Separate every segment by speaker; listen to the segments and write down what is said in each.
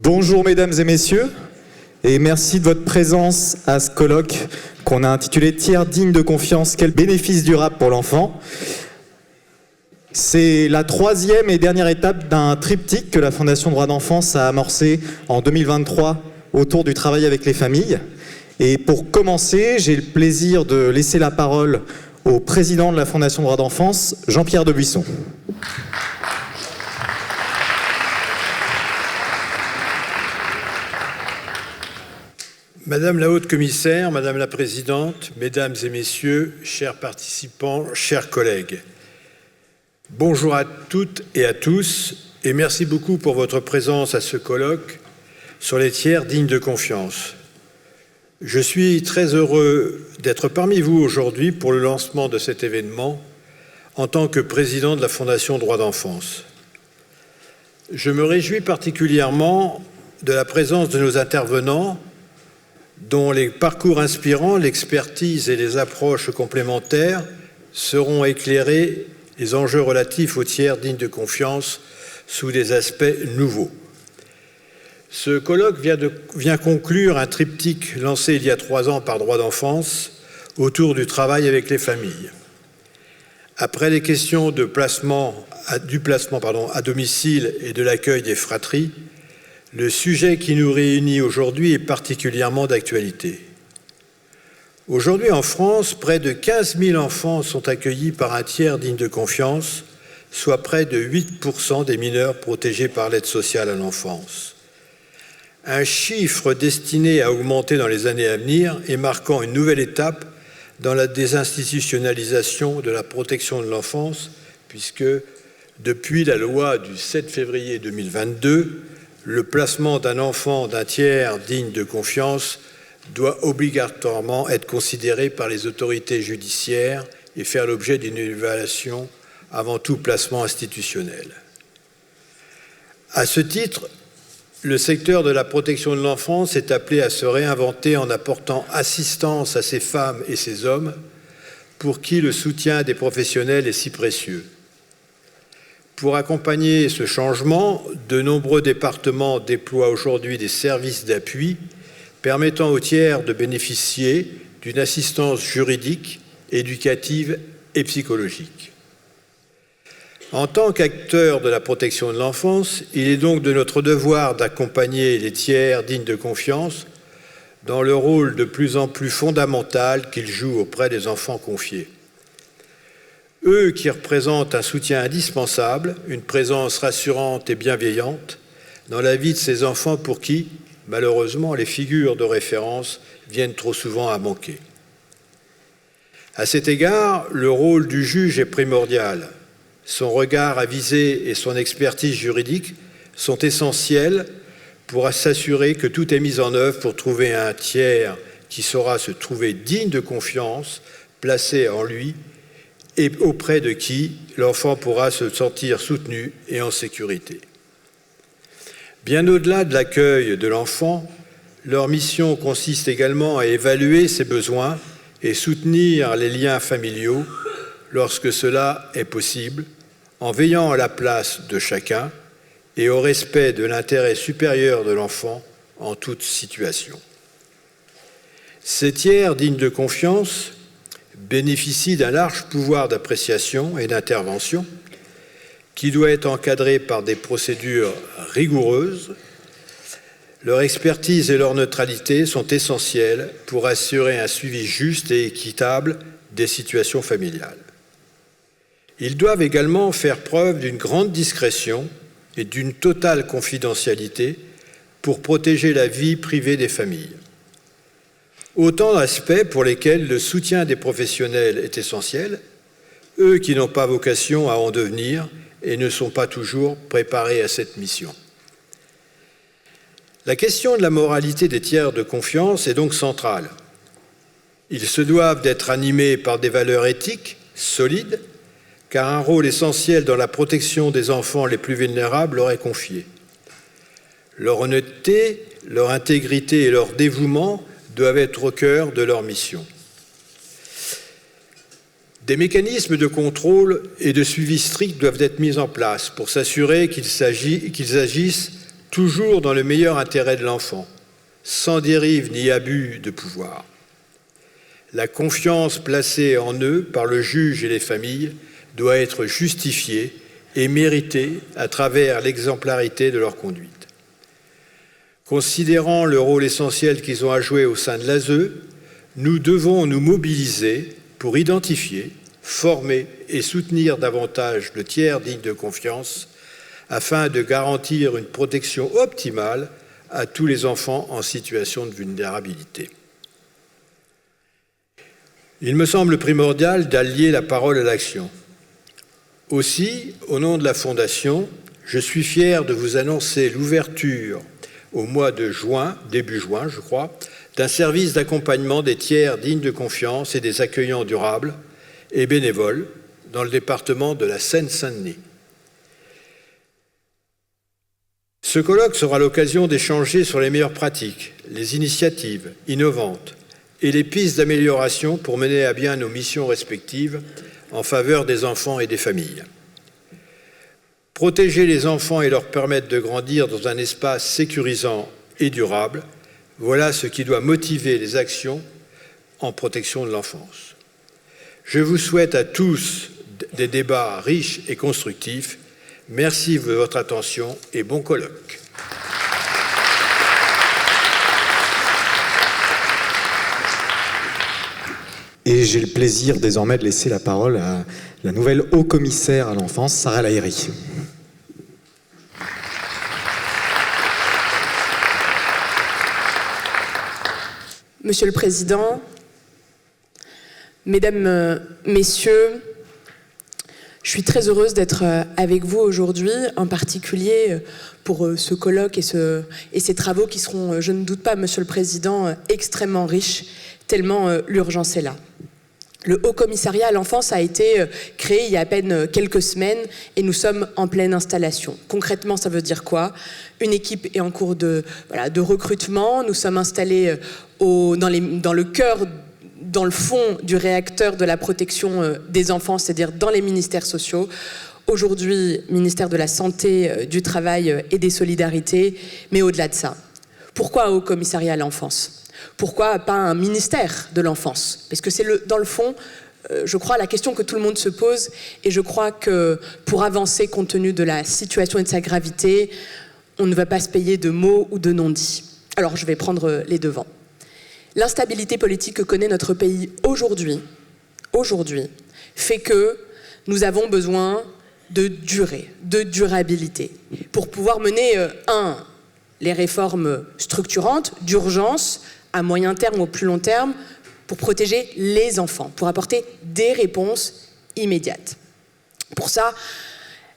Speaker 1: Bonjour mesdames et messieurs, et merci de votre présence à ce colloque qu'on a intitulé « Tiers digne de confiance, quel bénéfice durable pour l'enfant ». C'est la troisième et dernière étape d'un triptyque que la Fondation Droits d'Enfance a amorcé en 2023 autour du travail avec les familles. Et pour commencer, j'ai le plaisir de laisser la parole au président de la Fondation Droits d'Enfance, Jean-Pierre Debuisson.
Speaker 2: Madame la Haute-Commissaire, Madame la Présidente, Mesdames et Messieurs, chers participants, chers collègues, bonjour à toutes et à tous et merci beaucoup pour votre présence à ce colloque sur les tiers dignes de confiance. Je suis très heureux d'être parmi vous aujourd'hui pour le lancement de cet événement en tant que président de la Fondation Droits d'Enfance. Je me réjouis particulièrement de la présence de nos intervenants dont les parcours inspirants, l'expertise et les approches complémentaires seront éclairés les enjeux relatifs aux tiers dignes de confiance sous des aspects nouveaux. Ce colloque vient conclure un triptyque lancé il y a 3 ans par Droits d'Enfance autour du travail avec les familles. Après les questions du placement à domicile et de l'accueil des fratries, le sujet qui nous réunit aujourd'hui est particulièrement d'actualité. Aujourd'hui en France, près de 15 000 enfants sont accueillis par un tiers digne de confiance, soit près de 8% des mineurs protégés par l'aide sociale à l'enfance. Un chiffre destiné à augmenter dans les années à venir et marquant une nouvelle étape dans la désinstitutionnalisation de la protection de l'enfance, puisque depuis la loi du 7 février 2022, le placement d'un enfant d'un tiers digne de confiance doit obligatoirement être considéré par les autorités judiciaires et faire l'objet d'une évaluation avant tout placement institutionnel. À ce titre, le secteur de la protection de l'enfance est appelé à se réinventer en apportant assistance à ces femmes et ces hommes pour qui le soutien des professionnels est si précieux. Pour accompagner ce changement, de nombreux départements déploient aujourd'hui des services d'appui permettant aux tiers de bénéficier d'une assistance juridique, éducative et psychologique. En tant qu'acteurs de la protection de l'enfance, il est donc de notre devoir d'accompagner les tiers dignes de confiance dans le rôle de plus en plus fondamental qu'ils jouent auprès des enfants confiés. Eux qui représentent un soutien indispensable, une présence rassurante et bienveillante dans la vie de ces enfants pour qui, malheureusement, les figures de référence viennent trop souvent à manquer. À cet égard, le rôle du juge est primordial. Son regard avisé et son expertise juridique sont essentiels pour s'assurer que tout est mis en œuvre pour trouver un tiers qui saura se trouver digne de confiance, placé en lui et auprès de qui l'enfant pourra se sentir soutenu et en sécurité. Bien au-delà de l'accueil de l'enfant, leur mission consiste également à évaluer ses besoins et soutenir les liens familiaux lorsque cela est possible, en veillant à la place de chacun et au respect de l'intérêt supérieur de l'enfant en toute situation. Ces tiers dignes de confiance bénéficient d'un large pouvoir d'appréciation et d'intervention qui doit être encadré par des procédures rigoureuses. Leur expertise et leur neutralité sont essentielles pour assurer un suivi juste et équitable des situations familiales. Ils doivent également faire preuve d'une grande discrétion et d'une totale confidentialité pour protéger la vie privée des familles. Autant d'aspects pour lesquels le soutien des professionnels est essentiel, eux qui n'ont pas vocation à en devenir et ne sont pas toujours préparés à cette mission. La question de la moralité des tiers de confiance est donc centrale. Ils se doivent d'être animés par des valeurs éthiques solides, car un rôle essentiel dans la protection des enfants les plus vulnérables leur est confié. Leur honnêteté, leur intégrité et leur dévouement doivent être au cœur de leur mission. Des mécanismes de contrôle et de suivi strict doivent être mis en place pour s'assurer qu'ils agissent toujours dans le meilleur intérêt de l'enfant, sans dérive ni abus de pouvoir. La confiance placée en eux par le juge et les familles doit être justifiée et méritée à travers l'exemplarité de leur conduite. Considérant le rôle essentiel qu'ils ont à jouer au sein de l'ASE, nous devons nous mobiliser pour identifier, former et soutenir davantage le tiers digne de confiance afin de garantir une protection optimale à tous les enfants en situation de vulnérabilité. Il me semble primordial d'allier la parole à l'action. Aussi, au nom de la Fondation, je suis fier de vous annoncer l'ouverture au mois de juin, début juin je crois, d'un service d'accompagnement des tiers dignes de confiance et des accueillants durables et bénévoles dans le département de la Seine-Saint-Denis. Ce colloque sera l'occasion d'échanger sur les meilleures pratiques, les initiatives innovantes et les pistes d'amélioration pour mener à bien nos missions respectives en faveur des enfants et des familles. Protéger les enfants et leur permettre de grandir dans un espace sécurisant et durable, voilà ce qui doit motiver les actions en protection de l'enfance. Je vous souhaite à tous des débats riches et constructifs. Merci de votre attention et bon colloque.
Speaker 1: Et j'ai le plaisir désormais de laisser la parole à la nouvelle haut-commissaire à l'enfance, Sarah Lahiri.
Speaker 3: Monsieur le Président, Mesdames, Messieurs, je suis très heureuse d'être avec vous aujourd'hui, en particulier pour ce colloque et ces travaux qui seront, je ne doute pas, Monsieur le Président, extrêmement riches, tellement l'urgence est là. Le Haut Commissariat à l'enfance a été créé il y a à peine quelques semaines et nous sommes en pleine installation. Concrètement, ça veut dire quoi? Une équipe est en cours de recrutement. Nous sommes installés dans le cœur, dans le fond du réacteur de la protection des enfants, c'est-à-dire dans les ministères sociaux. Aujourd'hui, ministère de la Santé, du Travail et des Solidarités, mais au-delà de ça. Pourquoi un Haut Commissariat à l'enfance? Pourquoi pas un ministère de l'enfance? Parce que c'est dans le fond, je crois, la question que tout le monde se pose, et je crois que pour avancer compte tenu de la situation et de sa gravité, on ne va pas se payer de mots ou de non-dits. Alors je vais prendre les devants. L'instabilité politique que connaît notre pays aujourd'hui, fait que nous avons besoin de durée, de durabilité, pour pouvoir mener, les réformes structurantes, d'urgence, à moyen terme ou au plus long terme, pour protéger les enfants, pour apporter des réponses immédiates. Pour ça,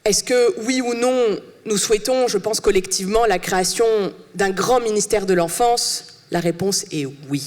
Speaker 3: est-ce que, oui ou non, nous souhaitons, je pense collectivement, la création d'un grand ministère de l'enfance? La réponse est oui,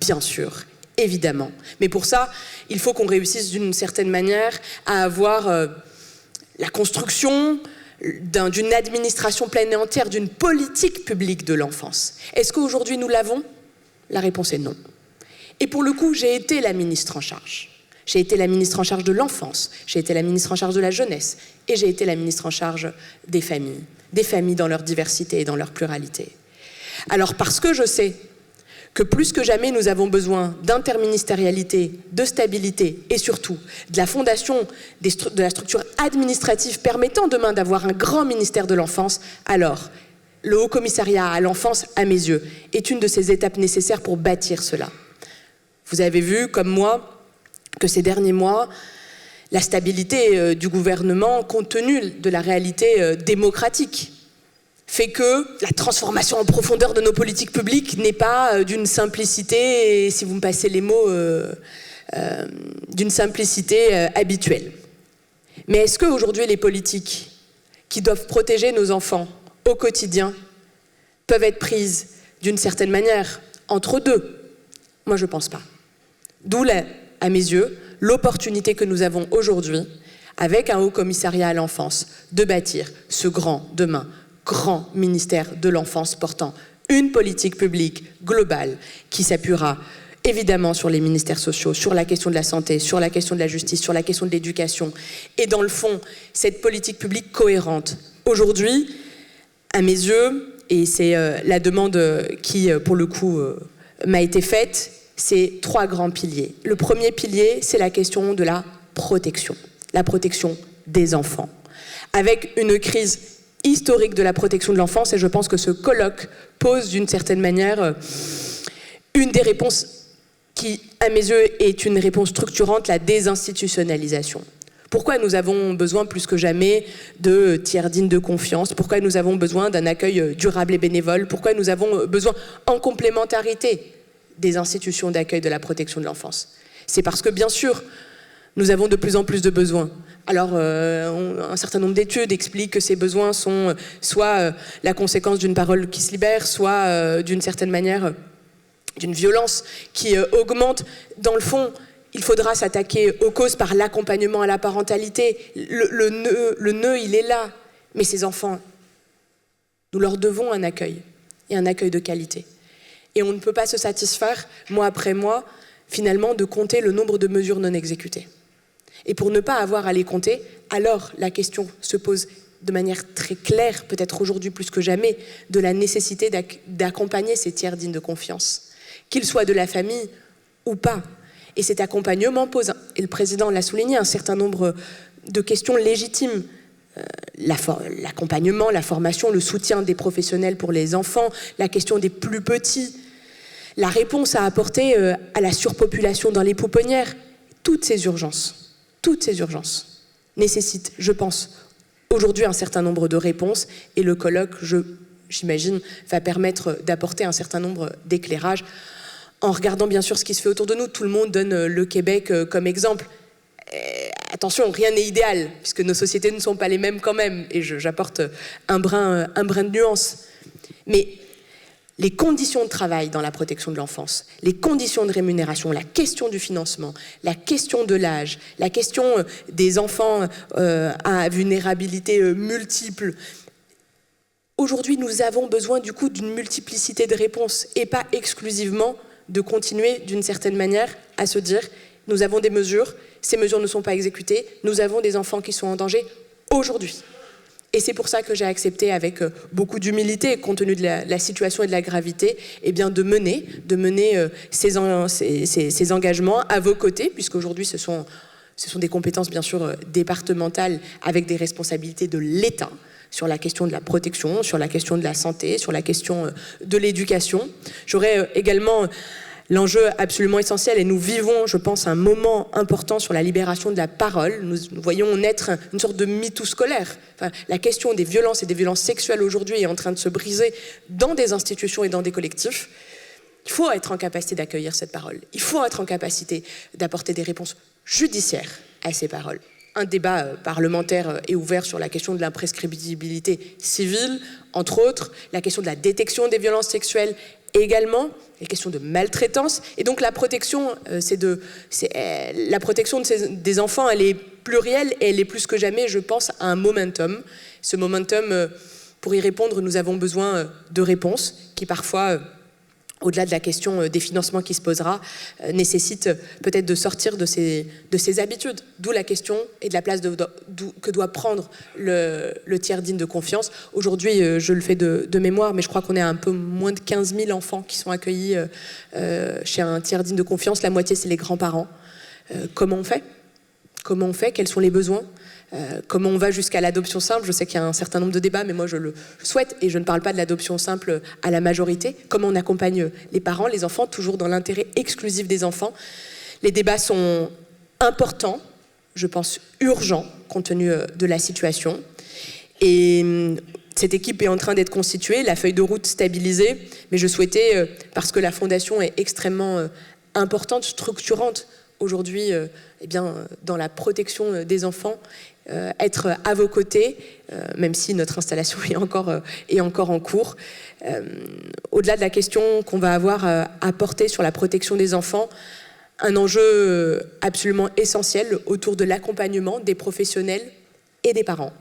Speaker 3: bien sûr, évidemment. Mais pour ça, il faut qu'on réussisse d'une certaine manière à avoir la construction d'une administration pleine et entière, d'une politique publique de l'enfance. Est-ce qu'aujourd'hui nous l'avons? La réponse est non. Et pour le coup, j'ai été la ministre en charge. J'ai été la ministre en charge de l'enfance, j'ai été la ministre en charge de la jeunesse, et j'ai été la ministre en charge des familles dans leur diversité et dans leur pluralité. Alors parce que je sais que plus que jamais nous avons besoin d'interministérialité, de stabilité et surtout de la fondation de la structure administrative permettant demain d'avoir un grand ministère de l'enfance, alors le Haut Commissariat à l'enfance, à mes yeux, est une de ces étapes nécessaires pour bâtir cela. Vous avez vu, comme moi, que ces derniers mois, la stabilité du gouvernement, compte tenu de la réalité démocratique, fait que la transformation en profondeur de nos politiques publiques n'est pas d'une simplicité, si vous me passez les mots, d'une simplicité habituelle. Mais est-ce qu'aujourd'hui les politiques qui doivent protéger nos enfants au quotidien peuvent être prises d'une certaine manière entre deux? Moi je ne pense pas. D'où, à mes yeux, l'opportunité que nous avons aujourd'hui, avec un Haut Commissariat à l'enfance, de bâtir ce grand ministère de l'enfance portant une politique publique globale qui s'appuiera évidemment sur les ministères sociaux, sur la question de la santé, sur la question de la justice, sur la question de l'éducation. Et dans le fond, cette politique publique cohérente, aujourd'hui, À mes yeux, et c'est la demande qui, pour le coup, m'a été faite, c'est 3 grands piliers. Le premier pilier, c'est la question de la protection des enfants. Avec une crise historique de la protection de l'enfance, et je pense que ce colloque pose d'une certaine manière une des réponses qui, à mes yeux, est une réponse structurante, la désinstitutionnalisation. Pourquoi nous avons besoin plus que jamais de tiers dignes de confiance? Pourquoi nous avons besoin d'un accueil durable et bénévole? Pourquoi nous avons besoin, en complémentarité, des institutions d'accueil de la protection de l'enfance? C'est parce que, bien sûr, nous avons de plus en plus de besoins. Alors, un certain nombre d'études expliquent que ces besoins sont soit la conséquence d'une parole qui se libère, soit d'une certaine manière d'une violence qui augmente. Dans le fond, il faudra s'attaquer aux causes par l'accompagnement à la parentalité. Le nœud, il est là. Mais ces enfants, nous leur devons un accueil, et un accueil de qualité. Et on ne peut pas se satisfaire, mois après mois, finalement, de compter le nombre de mesures non exécutées. Et pour ne pas avoir à les compter, alors la question se pose de manière très claire, peut-être aujourd'hui plus que jamais, de la nécessité d'accompagner ces tiers dignes de confiance, qu'ils soient de la famille ou pas. Et cet accompagnement pose, et le président l'a souligné, un certain nombre de questions légitimes. L'accompagnement, la formation, le soutien des professionnels pour les enfants, la question des plus petits, la réponse à apporter à la surpopulation dans les pouponnières. Toutes ces urgences nécessitent, je pense, aujourd'hui un certain nombre de réponses, et le colloque, j'imagine, va permettre d'apporter un certain nombre d'éclairages. En regardant bien sûr ce qui se fait autour de nous, tout le monde donne le Québec comme exemple. Attention, rien n'est idéal, puisque nos sociétés ne sont pas les mêmes quand même, et j'apporte un brin de nuance. Mais les conditions de travail dans la protection de l'enfance, les conditions de rémunération, la question du financement, la question de l'âge, la question des enfants à vulnérabilité multiple. Aujourd'hui, nous avons besoin du coup d'une multiplicité de réponses, et pas exclusivement de continuer d'une certaine manière à se dire « nous avons des mesures, ces mesures ne sont pas exécutées, nous avons des enfants qui sont en danger aujourd'hui ». Et c'est pour ça que j'ai accepté avec beaucoup d'humilité, compte tenu de la situation et de la gravité, eh bien de mener ces engagements à vos côtés, puisqu'aujourd'hui ce sont des compétences bien sûr départementales avec des responsabilités de l'État sur la question de la protection, sur la question de la santé, sur la question de l'éducation. J'aurais également l'enjeu absolument essentiel, et nous vivons, je pense, un moment important sur la libération de la parole. Nous voyons naître une sorte de MeToo scolaire. Enfin, la question des violences et des violences sexuelles aujourd'hui est en train de se briser dans des institutions et dans des collectifs. Il faut être en capacité d'accueillir cette parole. Il faut être en capacité d'apporter des réponses judiciaires à ces paroles. Un débat parlementaire est ouvert sur la question de l'imprescriptibilité civile, entre autres, la question de la détection des violences sexuelles également, les questions de maltraitance. Et donc la protection, la protection des enfants, elle est plurielle, et elle est plus que jamais, je pense, à un momentum. Ce momentum, pour y répondre, nous avons besoin de réponses qui parfois, au-delà de la question des financements qui se posera, nécessite peut-être de sortir de ces habitudes. D'où la question et de la place que doit prendre le tiers digne de confiance. Aujourd'hui, je le fais de mémoire, mais je crois qu'on est à un peu moins de 15 000 enfants qui sont accueillis chez un tiers digne de confiance. La moitié, c'est les grands-parents. Comment on fait ? Quels sont les besoins ? Comment on va jusqu'à l'adoption simple? Je sais qu'il y a un certain nombre de débats, mais moi je le souhaite, et je ne parle pas de l'adoption simple à la majorité. Comment on accompagne les parents, les enfants, toujours dans l'intérêt exclusif des enfants? Les débats sont importants, je pense urgents, compte tenu de la situation. Et cette équipe est en train d'être constituée, la feuille de route stabilisée, mais je souhaitais, parce que la Fondation est extrêmement importante, structurante, aujourd'hui, dans la protection des enfants, être à vos côtés, même si notre installation est encore en cours. Au-delà de la question qu'on va avoir à porter sur la protection des enfants, un enjeu absolument essentiel autour de l'accompagnement des professionnels et des parents.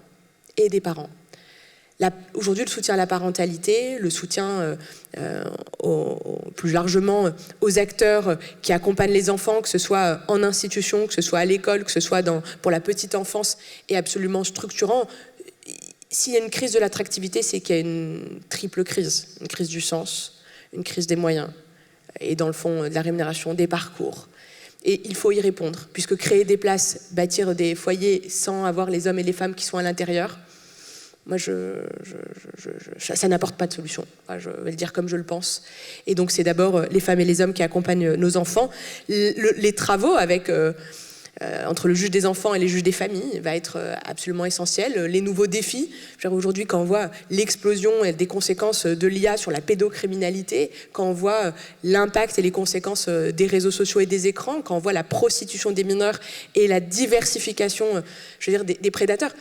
Speaker 3: Aujourd'hui, le soutien à la parentalité, le soutien plus largement aux acteurs qui accompagnent les enfants, que ce soit en institution, que ce soit à l'école, que ce soit pour la petite enfance, est absolument structurant. s'il y a une crise de l'attractivité, c'est qu'il y a une triple crise. Une crise du sens, une crise des moyens et dans le fond de la rémunération, des parcours. Et il faut y répondre, puisque créer des places, bâtir des foyers sans avoir les hommes et les femmes qui sont à l'intérieur, moi, ça n'apporte pas de solution. Enfin, je vais le dire comme je le pense. Et donc, c'est d'abord les femmes et les hommes qui accompagnent nos enfants. Les travaux avec, entre le juge des enfants et les juges des familles va être absolument essentiel. Les nouveaux défis. Aujourd'hui, quand on voit l'explosion et des conséquences de l'IA sur la pédocriminalité, quand on voit l'impact et les conséquences des réseaux sociaux et des écrans, quand on voit la prostitution des mineurs et la diversification, je veux dire, des prédateurs,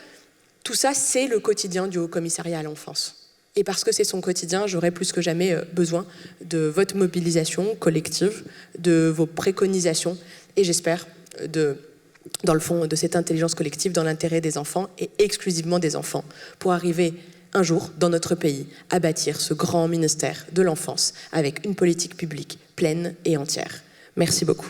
Speaker 3: tout ça, c'est le quotidien du Haut-Commissariat à l'enfance. Et parce que c'est son quotidien, j'aurais plus que jamais besoin de votre mobilisation collective, de vos préconisations, et j'espère, dans le fond, de cette intelligence collective dans l'intérêt des enfants, et exclusivement des enfants, pour arriver un jour, dans notre pays, à bâtir ce grand ministère de l'enfance, avec une politique publique pleine et entière. Merci beaucoup.